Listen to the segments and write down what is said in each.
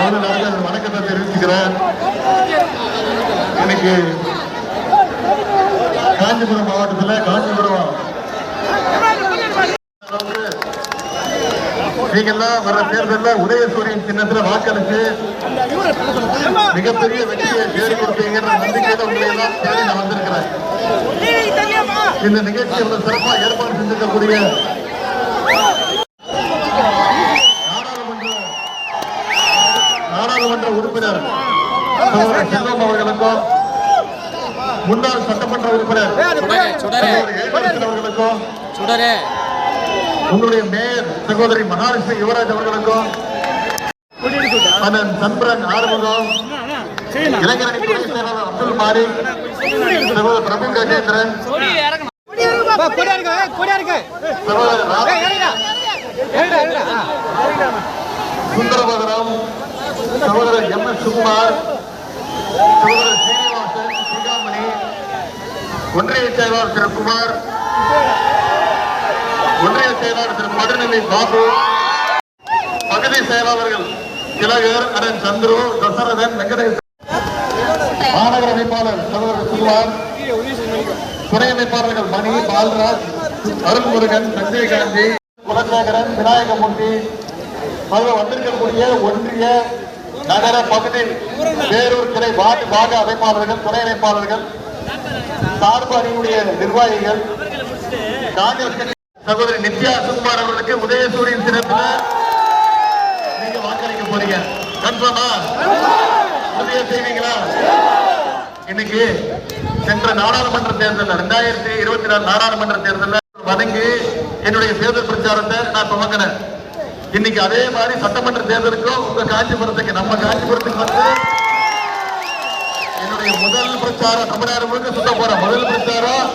வணக்கத்தை தெரிவிச்சுக்கிறேன். இன்னைக்கு காஞ்சிபுரம் மாவட்டத்தில் காஞ்சிபுரம் நீங்கெல்லாம் வர தேர்தலில் உதயசூரியன் சின்னத்தில் வாக்களித்து மிகப்பெரிய வெற்றியை தேடி கொடுப்பீங்கன்ற நம்பிக்கையில உங்களை எல்லாம் தேடி நான் வந்திருக்கிறேன். இந்த நிகழ்ச்சி எவ்வளவு சிறப்பாக ஏற்பாடு செஞ்சிருக்கக்கூடிய நாடாளுமன்ற உறுப்பினர் செல்வம் அவர்களுக்கும் முன்னாள் சட்டமன்ற உறுப்பினர் அவர்களுக்கும் உங்களுடைய மேயர் சகோதரி மகாலட்சுமி யுவராஜ் அவர்களுக்கும் அண்ணன் சந்திரன் ஆறுமுகம் இளைஞரணி துணை செயலாளர் அப்துல் மாலிக் சகோதரர் பிரபு கஜேந்திரன் சுந்தரபகரம் சகோதரர் எம் எஸ் சுகுமார் சகோதரர் சீனிவாசன் சீகாமணி ஒன்றிய செயலாளர் திரு குமார் ஒன்றிய செயலாளர் திரு மதுரநிலை பாபு பகுதி செயலாளர்கள் திலகர் அண்ணன் சந்துரு தசரதன் வெங்கடேசன் மாநகர அமைப்பாளர் சகோதரர் சுகுமார் துணை அமைப்பாளர்கள் மணி பால்ராஜ் அருள்முருகன் சஞ்சய் காந்தி குலசேகரன் விநாயகமூர்த்தி வந்திருக்கக்கூடிய ஒன்றிய நகர பகுதி வேறூர் கிளை வார்டு பாக அமைப்பாளர்கள் துணை அமைப்பாளர்கள் சார்பு அணியுடைய நிர்வாகிகள் காங்கிரஸ் சகோதரி நித்யா சுகுமார் அவர்களுக்கு உதயசூரியன் சின்னத்தில் நீங்க வாக்களிக்க போறீங்க. கன்ஃபார்மா உறுதியா செய்வீங்களா? இன்னைக்கு சென்ற நாடாளுமன்ற தேர்தல் 2024 நாடாளுமன்ற தேர்தலில் வணங்கி என்னுடைய தேர்தல் பிரச்சாரத்தை நான் துவங்கினேன். இன்னைக்கு அதே மாதிரி சட்டமன்ற தேர்தலுக்கும் உங்க காஞ்சிபுரத்துக்கு நம்ம காஞ்சிபுரத்துக்கு வந்து என்னுடைய முதல் பிரச்சாரம் தமிழ்நாடு முழுக்க சுத்த போற முதல் பிரச்சாரம்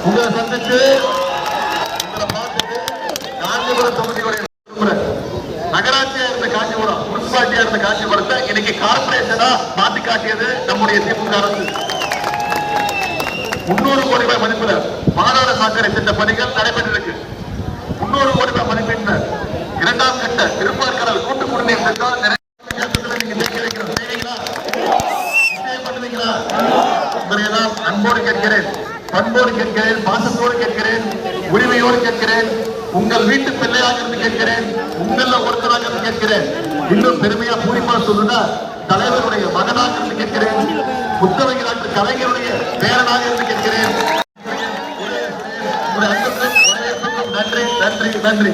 உங்களை சந்திச்சு உங்களை பார்த்துட்டு காஞ்சிபுரம் தொகுதியுடைய நகராட்சியா இருந்த காஞ்சிபுரம் முனிசிபாலிட்டியா இருந்த காஞ்சிபுரத்தை இன்னைக்கு கார்பரேஷனா மாற்றி காட்டியது நம்முடைய திமுக அரசு. 300 கோடி ரூபாய் மதிப்புல மாதார சாக்கடை திட்ட பணிகள் நடைபெற்றிருக்கு. 300 கோடி ரூபாய் மதிப்பீட்டு இரண்டாம் கட்ட திருப்பார் கடல் கூட்டு குடிநீர் திட்டம் உங்களையெல்லாம் அன்போடு கேட்கிறேன், பண்போடு கேட்கிறேன், பாசத்தோடு கேட்கிறேன், உரிமையோடு கேட்கிறேன், உங்கள் வீட்டு பிள்ளையாக இருந்து கேட்கிறேன், உங்கள ஒருத்தராக இருந்து கேட்கிறேன். இன்னும் பெருமையா பூரிப்பா சொல்லுனா தலைவருடைய மகனாக இருந்து கேட்கிறேன், புத்தகங்களாற்று கலைஞருடைய பேரனாக இருந்து கேட்கிறேன். நன்றி நன்றி நன்றி.